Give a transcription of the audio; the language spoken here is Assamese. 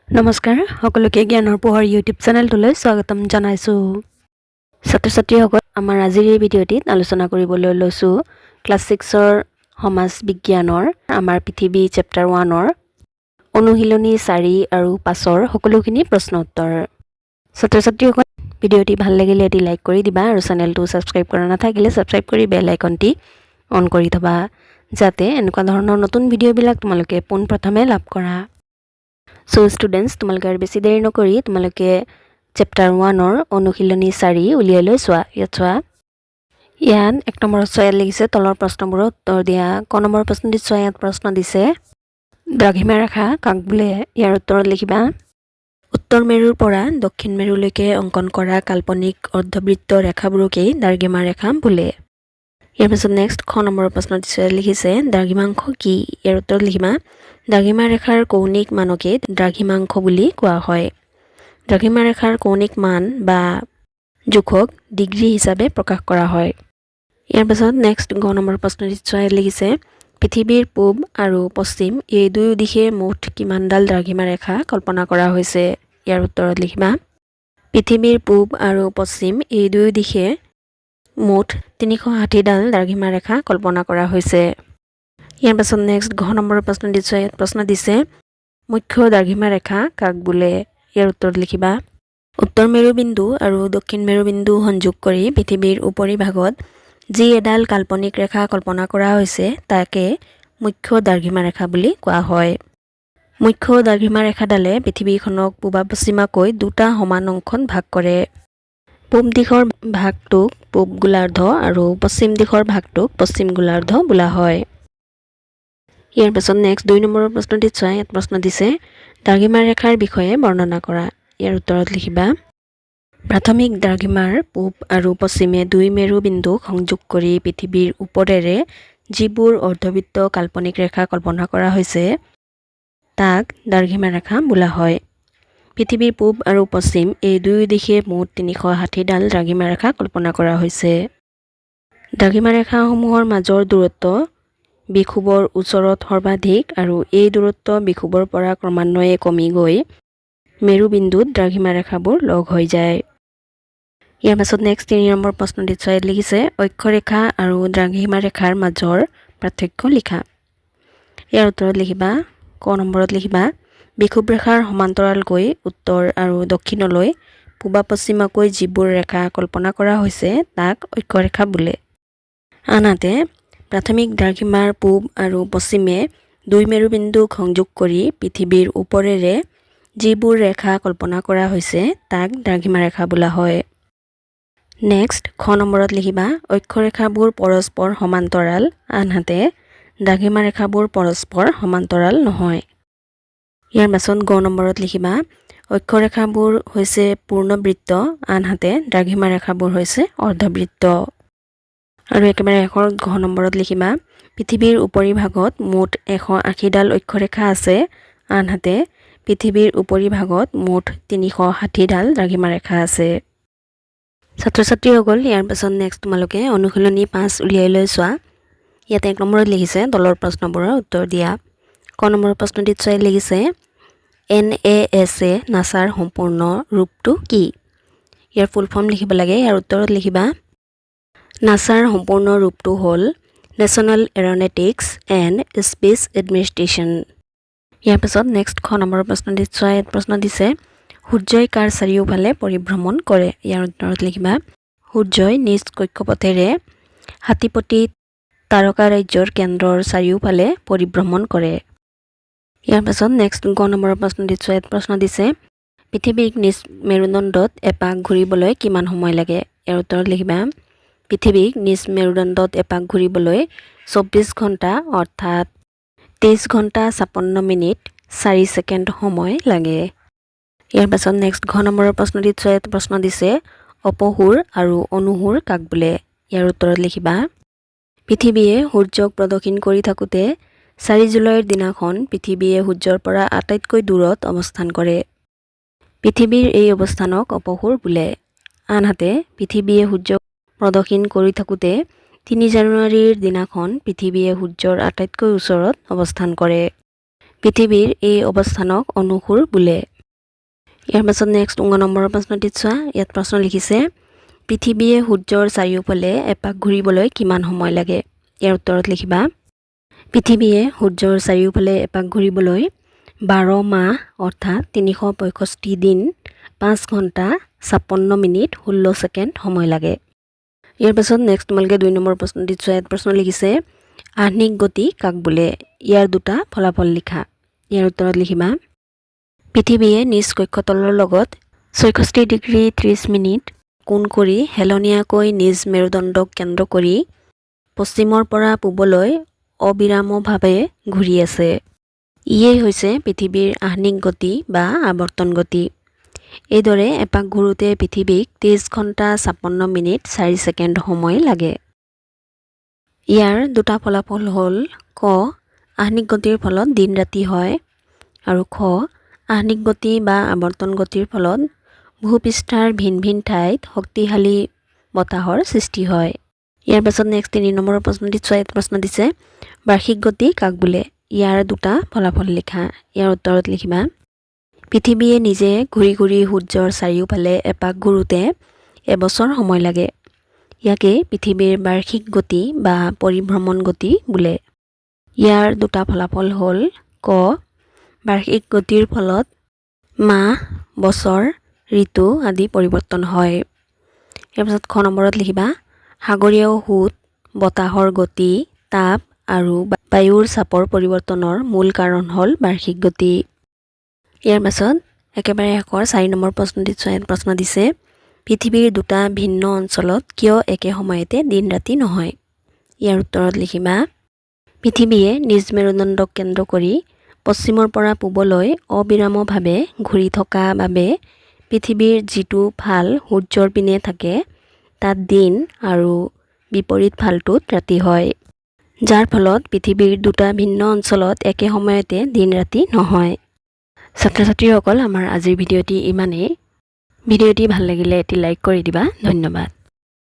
নমস্কাৰ সকলোকে জ্ঞানৰ পোহৰ ইউটিউব চেনেলটোলৈ স্বাগতম জনাইছোঁ। ছাত্ৰ ছাত্ৰীসকল, আমাৰ আজিৰ এই ভিডিঅ'টিত আলোচনা কৰিবলৈ লৈছোঁ ক্লাছ 6ৰ সমাজ বিজ্ঞানৰ আমাৰ পৃথিৱী চেপ্টাৰ 1ৰ অনুশীলনী 4 আৰু 5ৰ সকলোখিনি প্ৰশ্ন উত্তৰ। ছাত্ৰ ছাত্ৰীসকল, ভিডিঅ'টি ভাল লাগিলে এটি লাইক কৰি দিবা আৰু চেনেলটো ছাবস্ক্ৰাইব কৰা নাথাকিলে ছাবস্ক্ৰাইব কৰি বেল আইকনটি অন কৰি থবা, যাতে এনেকুৱা ধৰণৰ নতুন ভিডিঅ'বিলাক তোমালোকে পোনপ্ৰথমে লাভ কৰা। সো ষ্টুডেণ্টছ, তোমালোকে আৰু বেছি দেৰি নকৰি তোমালোকে চেপ্টাৰ 1ৰ অনুশীলনী 4 উলিয়াই লৈ চোৱা। ইয়াত চোৱা, ইয়াত 1 নম্বৰত চোৱা, ইয়াত লিখিছে তলৰ প্ৰশ্নবোৰৰ উত্তৰ দিয়া। ক নম্বৰ প্ৰশ্নটিত চোৱা, ইয়াত প্ৰশ্ন দিছে দ্ৰাঘিমা ৰেখা কাক বোলে? ইয়াৰ উত্তৰত লিখিবা উত্তৰ মেৰুৰ পৰা দক্ষিণ মেৰুলৈকে অংকন কৰা কাল্পনিক অৰ্ধবৃত্ত ৰেখাবোৰকেই দ্ৰাঘিমা ৰেখা বোলে। ইয়াৰ পিছত নেক্সট খ নম্বৰ প্ৰশ্নটিত চোৱা, লিখিছে দ্ৰাঘিমাংশ কি? ইয়াৰ উত্তৰত লিখিবা দ্ৰাঘিমা ৰেখাৰ কৌণিক মানকে দ্ৰাঘিমাংশ বুলি কোৱা হয়। দ্ৰাঘিমা ৰেখাৰ কৌণিক মান বা জোখক ডিগ্ৰী হিচাপে প্ৰকাশ কৰা হয়। ইয়াৰ পিছত নেক্সট গ নম্বৰ প্ৰশ্নটিত চোৱা, লিখিছে পৃথিৱীৰ পূব আৰু পশ্চিম এই দুয়ো দিশে মুঠ কিমানডাল দ্ৰাঘিমা ৰেখা কল্পনা কৰা হৈছে? ইয়াৰ উত্তৰত লিখিবা পৃথিৱীৰ পূব আৰু পশ্চিম এই দুয়ো দিশে মুঠ 360ডাল দ্ৰাঘিমা ৰেখা কল্পনা কৰা হৈছে। ইয়াৰ পাছত নেক্সট ঘ নম্বৰ প্ৰশ্নটিত চোৱা, ইয়াত প্ৰশ্ন দিছে মুখ্য দ্ৰাঘিমা ৰেখা কাক বোলে? ইয়াৰ উত্তৰত লিখিবা উত্তৰ মেৰুবিন্দু আৰু দক্ষিণ মেৰুবিন্দু সংযোগ কৰি পৃথিৱীৰ উপৰিভাগত যি এডাল কাল্পনিক ৰেখা কল্পনা কৰা হৈছে তাকে মুখ্য দ্ৰাঘিমা ৰেখা বুলি কোৱা হয়। মুখ্য দ্ৰাঘিমা ৰেখাডালে পৃথিৱীখনক পূবা পশ্চিমাকৈ দুটা সমান অংশত ভাগ কৰে। পূব দিশৰ ভাগটোক পূব গোলাৰ্ধ আৰু পশ্চিম দিশৰ ভাগটোক পশ্চিম গোলাৰ্ধ বোলা হয়। ইয়াৰ পাছত নেক্সট 2 নম্বৰৰ প্ৰশ্নটিত চোৱা, ইয়াত প্ৰশ্ন দিছে দ্ৰাঘিমা ৰেখাৰ বিষয়ে বৰ্ণনা কৰা। ইয়াৰ উত্তৰত লিখিবা প্ৰাথমিক দ্ৰাঘিমাৰ পূব আৰু পশ্চিমে দুই মেৰু বিন্দুক সংযোগ কৰি পৃথিৱীৰ ওপৰেৰে যিবোৰ অৰ্ধবৃত্ত কাল্পনিক ৰেখা কল্পনা কৰা হৈছে তাক দ্ৰাঘিমা ৰেখা বোলা হয়। পৃথিৱীৰ পূব আৰু পশ্চিম এই দুয়ো দিশে মুঠ 360ডাল দ্ৰাঘিমা ৰেখা কল্পনা কৰা হৈছে। দ্ৰাঘিমা ৰেখাসমূহৰ মাজৰ দূৰত্ব বিষুৱৰ ওচৰত সৰ্বাধিক আৰু এই দূৰত্ব বিষুৱৰ পৰা ক্ৰমান্বয়ে কমি গৈ মেৰুবিন্দুত দ্ৰাঘিমা ৰেখাবোৰ লগ হৈ যায়। ইয়াৰ পাছত নেক্সট 3 নম্বৰ প্ৰশ্নটিত চোৱা, লিখিছে অক্ষৰেখা আৰু দ্ৰাঘিমা ৰেখাৰ মাজৰ পাৰ্থক্য লিখা। ইয়াৰ উত্তৰত লিখিবা ক নম্বৰত লিখিবা বিষুৱ ৰেখাৰ সমান্তৰালকৈ উত্তৰ আৰু দক্ষিণলৈ পূবা পশ্চিমাকৈ যিবোৰ ৰেখা কল্পনা কৰা হৈছে তাক অক্ষৰেখা বোলে। আনহাতে প্ৰাথমিক দ্ৰাঘিমাৰ পূব আৰু পশ্চিমে দুই মেৰুবিন্দুক সংযোগ কৰি পৃথিৱীৰ ওপৰেৰে যিবোৰ ৰেখা কল্পনা কৰা হৈছে তাক দ্ৰাঘিমা ৰেখা বোলা হয়। নেক্সট খ নম্বৰত লিখিবা অক্ষৰেখাবোৰ পৰস্পৰ সমান্তৰাল, আনহাতে দ্ৰাঘিমা ৰেখাবোৰ পৰস্পৰ সমান্তৰাল নহয়। ইয়াৰ পাছত গ নম্বৰত লিখিবা অক্ষৰেখাবোৰ হৈছে পূৰ্ণবৃত্ত, আনহাতে দ্ৰাঘিমা ৰেখাবোৰ হৈছে অৰ্ধবৃত্ত। আৰু একেবাৰে শেষৰ ঘ নম্বৰত লিখিবা পৃথিৱীৰ উপৰিভাগত মুঠ 180ডাল অক্ষৰেখা আছে, আনহাতে পৃথিৱীৰ উপৰিভাগত মুঠ 360ডাল দ্ৰাঘিমা ৰেখা আছে। ছাত্ৰ ছাত্ৰীসকল, ইয়াৰ পাছত নেক্সট তোমালোকে অনুশীলনী 5 উলিয়াই লৈ চোৱা। ইয়াত 1 নম্বৰত লিখিছে তলৰ প্ৰশ্নবোৰৰ উত্তৰ দিয়া। ক নম্বৰ প্ৰশ্নটিত চোৱা, লিখিছে NASA নাছাৰ সম্পূৰ্ণ ৰূপটো কি? ইয়াৰ ফুল ফৰ্ম লিখিব লাগে। ইয়াৰ উত্তৰত লিখিবা নাছাৰ সম্পূৰ্ণ ৰূপটো হ'ল national aeronautics and space administration. ইয়াৰ পাছত নেক্সট খ নম্বৰ প্ৰশ্নটিত চোৱা, ইয়াত প্ৰশ্ন দিছে সূৰ্যই কাৰ চাৰিওফালে পৰিভ্ৰমণ কৰে? ইয়াৰ উত্তৰত লিখিবা সূৰ্যই নিজ কক্ষপথেৰে হাতীপতি তাৰকা ৰাজ্যৰ কেন্দ্ৰৰ চাৰিওফালে পৰিভ্ৰমণ কৰে। ইয়াৰ পাছত নেক্সট গ নম্বৰৰ প্ৰশ্নটিত চোৱা, ইয়াত প্ৰশ্ন দিছে পৃথিৱীক নিজ মেৰুদণ্ডত এপাক ঘূৰিবলৈ কিমান সময় লাগে? ইয়াৰ উত্তৰত লিখিবা পৃথিৱীক নিজ মেৰুদণ্ডত এপাক ঘূৰিবলৈ 24 ঘণ্টা অৰ্থাৎ 23 ঘণ্টা 56 মিনিট 4 ছেকেণ্ড সময় লাগে। ইয়াৰ পাছত নেক্সট ঘ নম্বৰৰ প্ৰশ্নটিত চোৱা, ইয়াত প্ৰশ্ন দিছে অপসূৰ আৰু অনুসূৰ কাক বোলে? ইয়াৰ উত্তৰত লিখিবা পৃথিৱীয়ে সূৰ্যক প্ৰদক্ষিণ কৰি থাকোঁতে 4 জুলাইৰ দিনাখন পৃথিৱীয়ে সূৰ্যৰ পৰা আটাইতকৈ দূৰত অৱস্থান কৰে। পৃথিৱীৰ এই অৱস্থানক অপসূৰ বোলে। আনহাতে পৃথিৱীয়ে সূৰ্যক প্ৰদক্ষিণ কৰি থাকোঁতে 3 জানুৱাৰীৰ দিনাখন পৃথিৱীয়ে সূৰ্যৰ আটাইতকৈ ওচৰত অৱস্থান কৰে। পৃথিৱীৰ এই অৱস্থানক অনুসূৰ বোলে। ইয়াৰ পাছত নেক্সট 9 নম্বৰৰ প্ৰশ্নটিত চোৱা। ইয়াত প্ৰশ্ন লিখিছে পৃথিৱীয়ে সূৰ্যৰ চাৰিওফালে এপাক ঘূৰিবলৈ কিমান সময় লাগে? ইয়াৰ উত্তৰত লিখিবা পৃথিৱীয়ে সূৰ্যৰ চাৰিওফালে এপাক ঘূৰিবলৈ 12 মাহ অৰ্থাৎ 365 দিন 5 ঘণ্টা 56 মিনিট 16 ছেকেণ্ড সময় লাগে। ইয়াৰ পাছত নেক্সট তোমালোকে 2 নম্বৰ প্ৰশ্নটিত চোৱা। ইয়াত প্ৰশ্ন লিখিছে আহ্নিক গতি কাক বোলে? ইয়াৰ দুটা ফলাফল লিখা। ইয়াৰ উত্তৰত লিখিবা পৃথিৱীয়ে নিজ কক্ষতলৰ লগত 64 ডিগ্ৰী 30 মিনিট কোণ কৰি হেলনীয়াকৈ নিজ মেৰুদণ্ডক কেন্দ্ৰ কৰি পশ্চিমৰ পৰা পূবলৈ অবিৰামভাৱে ঘূৰি আছে। ইয়েই হৈছে পৃথিৱীৰ আহ্নিক গতি বা আৱৰ্তন গতি। এইদৰে এপাক ঘূৰোতে পৃথিৱীক 30 ঘণ্টা 56 মিনিট 4 ছেকেণ্ড সময় লাগে। ইয়াৰ দুটা ফলাফল হ'ল ক আহ্নিক গতিৰ ফলত দিন ৰাতি হয় আৰু খ আহ্নিক গতি বা আৱৰ্তন গতিৰ ফলত ভূপৃষ্ঠৰ ভিন ভিন ঠাইত শক্তিশালী বতাহৰ সৃষ্টি হয়। ইয়াৰ পাছত নেক্সট 3 নম্বৰৰ প্ৰশ্নটিত চোৱা। ইয়াত প্ৰশ্ন দিছে বাৰ্ষিক গতি কাক বোলে? ইয়াৰ দুটা ফলাফল লিখা। ইয়াৰ উত্তৰত লিখিবা পৃথিৱীয়ে নিজে ঘূৰি ঘূৰি সূৰ্যৰ চাৰিওফালে এপাক ঘূৰোতে এবছৰ সময় লাগে। ইয়াকে পৃথিৱীৰ বাৰ্ষিক গতি বা পৰিভ্ৰমণ গতি বোলে। ইয়াৰ দুটা ফলাফল হ'ল ক বাৰ্ষিক গতিৰ ফলত মাহ বছৰ ঋতু আদি পৰিৱৰ্তন হয়। ইয়াৰ পাছত খ নম্বৰত লিখিবা সাগৰীয় সোঁত বতাহৰ গতি তাপ আৰু বায়ুৰ চাপৰ পৰিৱৰ্তনৰ মূল কাৰণ হ'ল বাৰ্ষিক গতি। ইয়াৰ পাছত একেবাৰে শেষৰ 4 নম্বৰ প্ৰশ্নটিত চোৱা। প্ৰশ্ন দিছে পৃথিৱীৰ দুটা ভিন্ন অঞ্চলত কিয় একে সময়তে দিন ৰাতি নহয়? ইয়াৰ উত্তৰত লিখিবা পৃথিৱীয়ে নিজ মেৰুদণ্ডক কেন্দ্ৰ কৰি পশ্চিমৰ পৰা পূবলৈ অবিৰামভাৱে ঘূৰি থকা বাবে পৃথিৱীৰ যিটো ফাল সূৰ্যৰ পিনে থাকে তাত দিন আৰু বিপৰীত ফালটোত ৰাতি হয়, যাৰ ফলত পৃথিৱীৰ দুটা ভিন্ন অঞ্চলত একে সময়তে দিন ৰাতি নহয়। ছাত্ৰ ছাত্ৰীসকল আমাৰ আজিৰ ভিডিঅ'টি ইমানেই। ভিডিঅ'টি ভাল লাগিলে এটি লাইক কৰি দিবা। ধন্যবাদ।